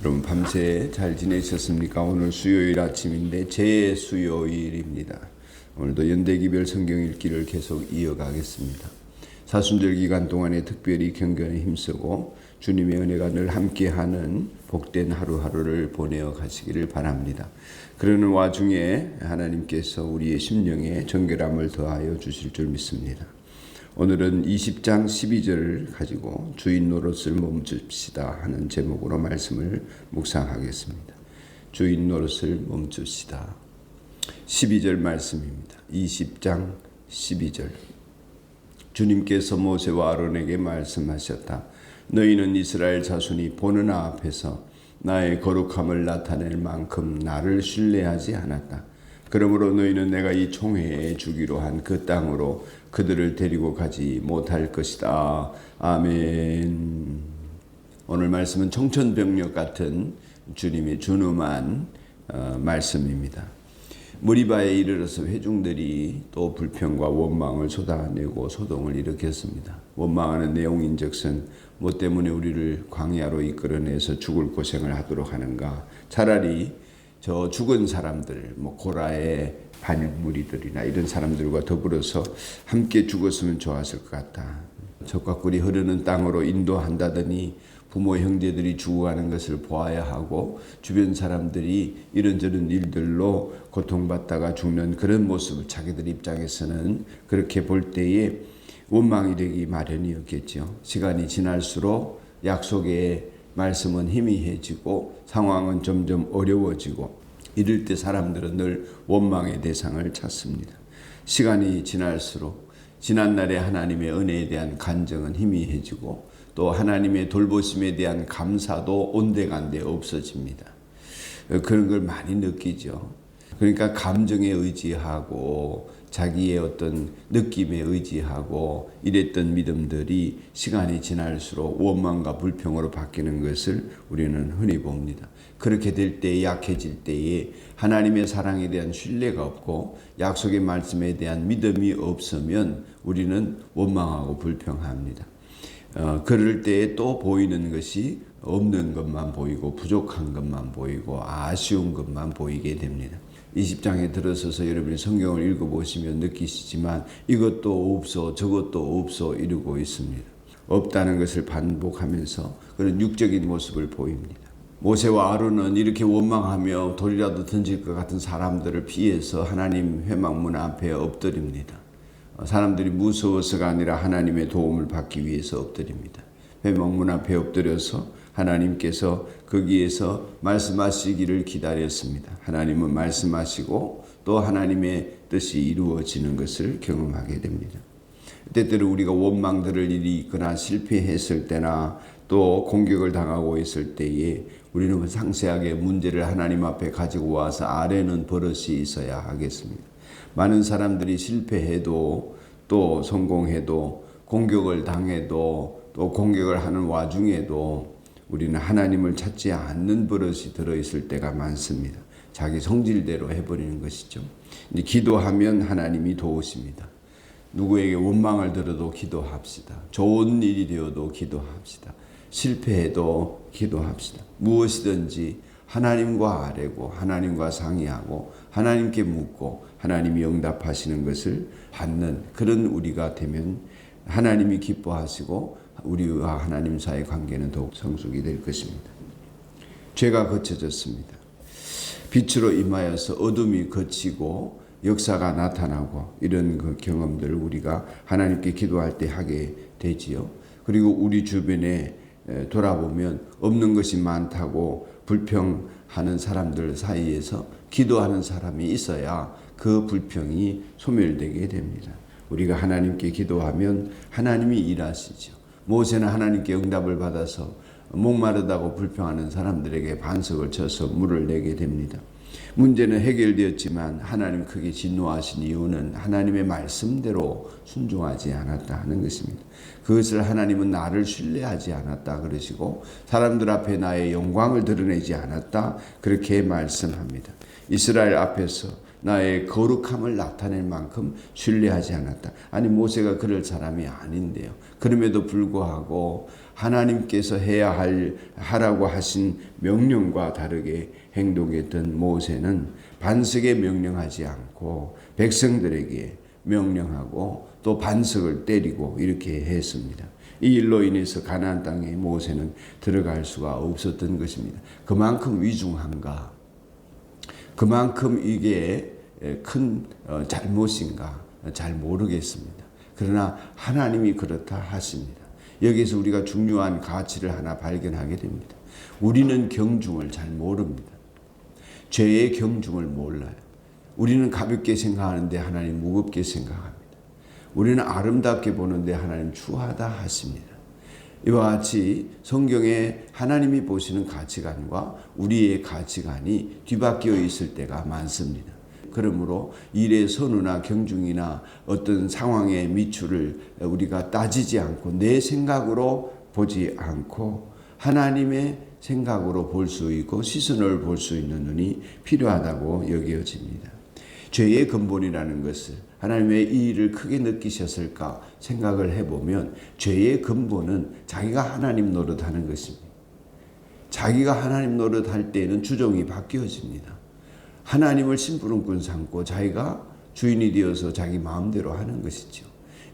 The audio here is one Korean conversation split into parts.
여러분 밤새 잘 지내셨습니까? 오늘 수요일 아침인데 제수요일입니다. 오늘도 연대기별 성경 읽기를 계속 이어가겠습니다. 사순절 기간 동안에 특별히 경건에 힘쓰고 주님의 은혜가 늘 함께하는 복된 하루하루를 보내어 가시기를 바랍니다. 그러는 와중에 하나님께서 우리의 심령에 정결함을 더하여 주실 줄 믿습니다. 오늘은 20장 12절을 가지고 주인 노릇을 멈춥시다 하는 제목으로 말씀을 묵상하겠습니다. 주인 노릇을 멈춥시다. 12절 말씀입니다. 20장 12절. 주님께서 모세와 아론에게 말씀하셨다. 너희는 이스라엘 자손이 보는 앞에서 나의 거룩함을 나타낼 만큼 나를 신뢰하지 않았다. 그러므로 너희는 내가 이 총회에 주기로 한 그 땅으로 그들을 데리고 가지 못할 것이다. 아멘. 오늘 말씀은 청천벽력 같은 주님의 준엄한 말씀입니다. 무리바에 이르러서 회중들이 또 불평과 원망을 쏟아내고 소동을 일으켰습니다. 원망하는 내용인즉슨 뭐 때문에 우리를 광야로 이끌어내서 죽을 고생을 하도록 하는가. 차라리 저 죽은 사람들, 고라의 반역 무리들이나 이런 사람들과 더불어서 함께 죽었으면 좋았을 것 같다. 적과 꿀이 흐르는 땅으로 인도한다더니 부모 형제들이 죽어가는 것을 보아야 하고 주변 사람들이 이런저런 일들로 고통받다가 죽는 그런 모습을 자기들 입장에서는 그렇게 볼 때에 원망이 되기 마련이었겠죠. 시간이 지날수록 약속의 말씀은 희미해지고 상황은 점점 어려워지고 이럴 때 사람들은 늘 원망의 대상을 찾습니다. 시간이 지날수록 지난날의 하나님의 은혜에 대한 간증은 희미해지고 또 하나님의 돌보심에 대한 감사도 온데간데 없어집니다. 그런 걸 많이 느끼죠. 그러니까 감정에 의지하고 자기의 어떤 느낌에 의지하고 이랬던 믿음들이 시간이 지날수록 원망과 불평으로 바뀌는 것을 우리는 흔히 봅니다. 그렇게 될 때에 약해질 때에 하나님의 사랑에 대한 신뢰가 없고 약속의 말씀에 대한 믿음이 없으면 우리는 원망하고 불평합니다. 그럴 때에 또 보이는 것이 없는 것만 보이고 부족한 것만 보이고 아쉬운 것만 보이게 됩니다. 20장에 들어서서 여러분이 성경을 읽어보시면 느끼시지만 이것도 없어 저것도 없어 이러고 있습니다. 없다는 것을 반복하면서 그런 육적인 모습을 보입니다. 모세와 아론은 이렇게 원망하며 돌이라도 던질 것 같은 사람들을 피해서 하나님 회막문 앞에 엎드립니다. 사람들이 무서워서가 아니라 하나님의 도움을 받기 위해서 엎드립니다. 회막문 앞에 엎드려서 하나님께서 거기에서 말씀하시기를 기다렸습니다. 하나님은 말씀하시고 또 하나님의 뜻이 이루어지는 것을 경험하게 됩니다. 때때로 우리가 원망 들을 일이 있거나 실패했을 때나 또 공격을 당하고 있을 때에 우리는 상세하게 문제를 하나님 앞에 가지고 와서 아뢰는 버릇이 있어야 하겠습니다. 많은 사람들이 실패해도 또 성공해도 공격을 당해도 또 공격을 하는 와중에도 우리는 하나님을 찾지 않는 버릇이 들어있을 때가 많습니다. 자기 성질대로 해버리는 것이죠. 기도하면 하나님이 도우십니다. 누구에게 원망을 들어도 기도합시다. 좋은 일이 되어도 기도합시다. 실패해도 기도합시다. 무엇이든지 하나님과 아뢰고 하나님과 상의하고 하나님께 묻고 하나님이 응답하시는 것을 받는 그런 우리가 되면 하나님이 기뻐하시고 우리와 하나님 사이의 관계는 더욱 성숙이 될 것입니다. 죄가 거쳐졌습니다. 빛으로 임하여서 어둠이 거치고 역사가 나타나고 이런 그 경험들을 우리가 하나님께 기도할 때 하게 되지요. 그리고 우리 주변에 돌아보면 없는 것이 많다고 불평하는 사람들 사이에서 기도하는 사람이 있어야 그 불평이 소멸되게 됩니다. 우리가 하나님께 기도하면 하나님이 일하시죠. 모세는 하나님께 응답을 받아서 목마르다고 불평하는 사람들에게 반석을 쳐서 물을 내게 됩니다. 문제는 해결되었지만 하나님 크게 진노하신 이유는 하나님의 말씀대로 순종하지 않았다 하는 것입니다. 그것을 하나님은 나를 신뢰하지 않았다 그러시고 사람들 앞에 나의 영광을 드러내지 않았다 그렇게 말씀합니다. 이스라엘 앞에서 나의 거룩함을 나타낼 만큼 신뢰하지 않았다. 아니 모세가 그럴 사람이 아닌데요. 그럼에도 불구하고 하나님께서 하라고 하신 명령과 다르게 행동했던 모세는 반석에 명령하지 않고 백성들에게 명령하고 또 반석을 때리고 이렇게 했습니다. 이 일로 인해서 가나안 땅에 모세는 들어갈 수가 없었던 것입니다. 그만큼 위중한가? 그만큼 이게 큰 잘못인가? 잘 모르겠습니다. 그러나 하나님이 그렇다 하십니다. 여기서 우리가 중요한 가치를 하나 발견하게 됩니다. 우리는 경중을 잘 모릅니다. 죄의 경중을 몰라요. 우리는 가볍게 생각하는데 하나님 무겁게 생각합니다. 우리는 아름답게 보는데 하나님 추하다 하십니다. 이와 같이 성경에 하나님이 보시는 가치관과 우리의 가치관이 뒤바뀌어 있을 때가 많습니다. 그러므로 일의 선우나 경중이나 어떤 상황의 미추를 우리가 따지지 않고 내 생각으로 보지 않고 하나님의 생각으로 볼 수 있고 시선을 볼 수 있는 눈이 필요하다고 여겨집니다. 죄의 근본이라는 것을 하나님의 이 일을 크게 느끼셨을까 생각을 해보면 죄의 근본은 자기가 하나님 노릇하는 것입니다. 자기가 하나님 노릇할 때에는 주종이 바뀌어집니다. 하나님을 심부름꾼 삼고 자기가 주인이 되어서 자기 마음대로 하는 것이죠.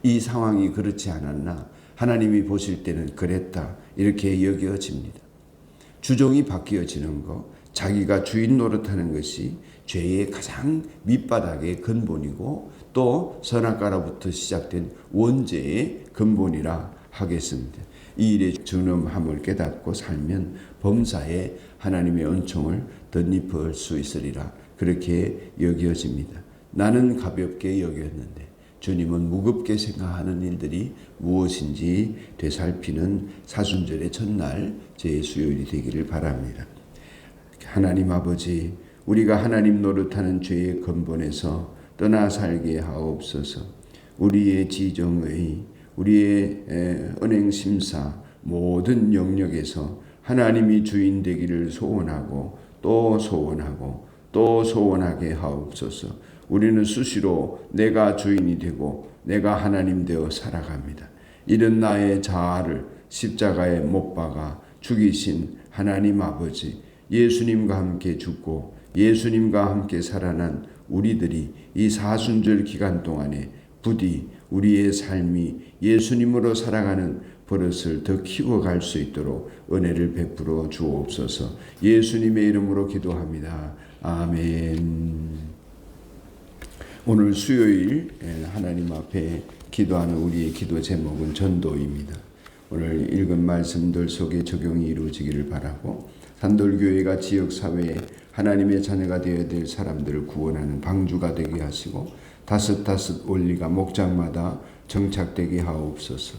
이 상황이 그렇지 않았나 하나님이 보실 때는 그랬다 이렇게 여겨집니다. 주종이 바뀌어지는 것, 자기가 주인 노릇하는 것이 죄의 가장 밑바닥의 근본이고 또 선악과로부터 시작된 원죄의 근본이라 하겠습니다. 이 일의 중요함을 깨닫고 살면 범사에 하나님의 은총을 덧입을 수 있으리라 그렇게 여겨집니다. 나는 가볍게 여겼는데 주님은 무겁게 생각하는 일들이 무엇인지 되살피는 사순절의 첫날 제 수요일이 되기를 바랍니다. 하나님 아버지, 우리가 하나님 노릇하는 죄의 근본에서 떠나 살게 하옵소서. 우리의 지정의, 우리의 은행심사 모든 영역에서 하나님이 주인 되기를 소원하고 또 소원하고 또 소원하게 하옵소서. 우리는 수시로 내가 주인이 되고 내가 하나님 되어 살아갑니다. 이런 나의 자아를 십자가에 못 박아 죽이신 하나님 아버지, 예수님과 함께 죽고 예수님과 함께 살아난 우리들이 이 사순절 기간 동안에 부디 우리의 삶이 예수님으로 살아가는 버릇을 더 키워갈 수 있도록 은혜를 베풀어 주옵소서. 예수님의 이름으로 기도합니다. 아멘. 오늘 수요일 하나님 앞에 기도하는 우리의 기도 제목은 전도입니다. 오늘 읽은 말씀들 속에 적용이 이루어지기를 바라고 산돌교회가 지역사회에 하나님의 자녀가 되어야 될 사람들을 구원하는 방주가 되게 하시고 다섯 원리가 목장마다 정착되게 하옵소서.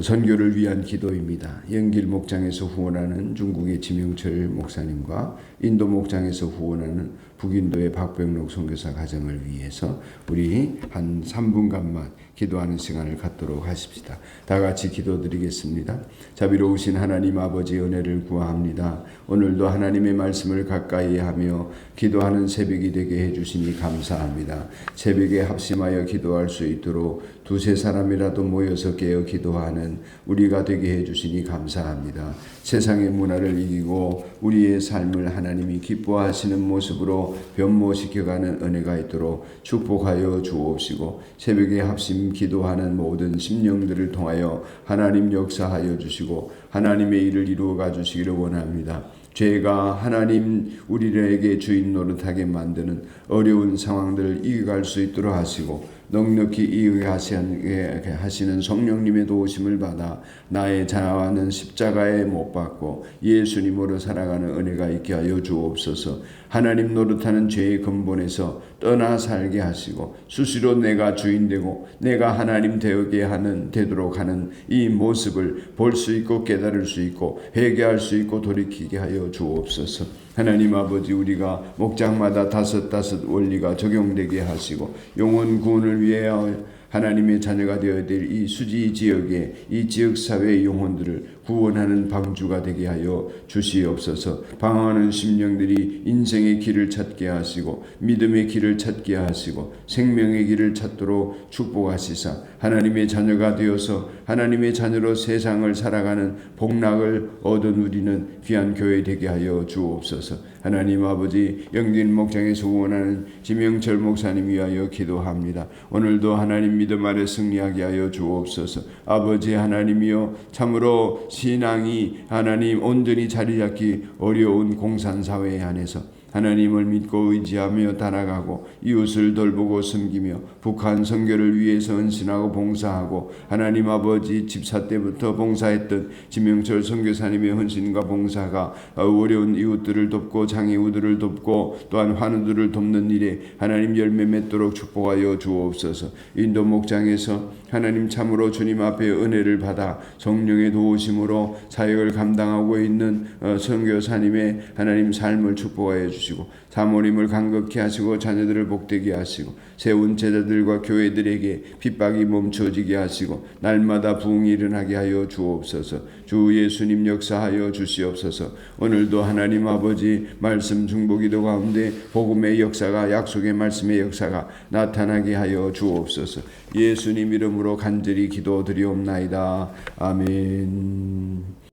선교를 위한 기도입니다. 영길 목장에서 후원하는 중국의 지명철 목사님과 인도 목장에서 후원하는 북인도의 박병록 선교사 가정을 위해서 우리 한 3분간만 기도하는 시간을 갖도록 하십시다. 다 같이 기도드리겠습니다. 자비로우신 하나님 아버지 은혜를 구합니다. 오늘도 하나님의 말씀을 가까이 하며 기도하는 새벽이 되게 해주시니 감사합니다. 새벽에 합심하여 기도할 수 있도록 두세 사람이라도 모여서 깨어 기도하는 우리가 되게 해주시니 감사합니다. 세상의 문화를 이기고 우리의 삶을 하나님이 기뻐하시는 모습으로 변모시켜가는 은혜가 있도록 축복하여 주옵시고 새벽에 합심 기도하는 모든 심령들을 통하여 하나님 역사하여 주시고 하나님의 일을 이루어가 주시기를 원합니다. 죄가 하나님 우리에게 주인 노릇하게 만드는 어려운 상황들을 이겨갈 수 있도록 하시고 넉넉히 이해하게 하시는 성령님의 도우심을 받아 나의 자아와는 십자가에 못 박고 예수님으로 살아가는 은혜가 있게 하여 주옵소서. 하나님 노릇하는 죄의 근본에서 떠나 살게 하시고 수시로 내가 주인 되고 내가 하나님 되도록 하는 이 모습을 볼 수 있고 깨달을 수 있고 회개할 수 있고 돌이키게 하여 주옵소서. 하나님 아버지, 우리가 목장마다 다섯 원리가 적용되게 하시고 영혼 구원을 위하여 하나님의 자녀가 되어야 될 이 수지 지역의 이 지역사회의 영혼들을 구원하는 방주가 되게 하여 주시옵소서. 방황하는 심령들이 인생의 길을 찾게 하시고 믿음의 길을 찾게 하시고 생명의 길을 찾도록 축복하시사 하나님의 자녀가 되어서 하나님의 자녀로 세상을 살아가는 복락을 얻어 누리는 귀한 교회 되게 하여 주옵소서. 하나님 아버지, 영진 목장에서 후원하는 지명철 목사님 위하여 기도합니다. 오늘도 하나님 믿음 아래 승리하게 하여 주옵소서. 아버지 하나님이여, 참으로 신앙이 하나님 온전히 자리 잡기 어려운 공산사회 안에서 하나님을 믿고 의지하며 달아가고 이웃을 돌보고 섬기며 북한 선교를 위해서 헌신하고 봉사하고 하나님 아버지 집사 때부터 봉사했던 지명철 선교사님의 헌신과 봉사가 어려운 이웃들을 돕고 장애우들을 돕고 또한 환우들을 돕는 일에 하나님 열매 맺도록 축복하여 주옵소서. 인도 목장에서 하나님 참으로 주님 앞에 은혜를 받아 성령의 도우심으로 사역을 감당하고 있는 선교사님의 하나님 삶을 축복하여 주시고 사모님을 간극히 하시고 자녀들을 복되게 하시고 세운 제자들과 교회들에게 핍박이 멈춰지게 하시고 날마다 부흥이 일어나게 하여 주옵소서. 주 예수님 역사하여 주시옵소서. 오늘도 하나님 아버지 말씀 중보기도 가운데 복음의 역사가 약속의 말씀의 역사가 나타나게 하여 주옵소서. 예수님 이름으로 간절히 기도드리옵나이다. 아멘.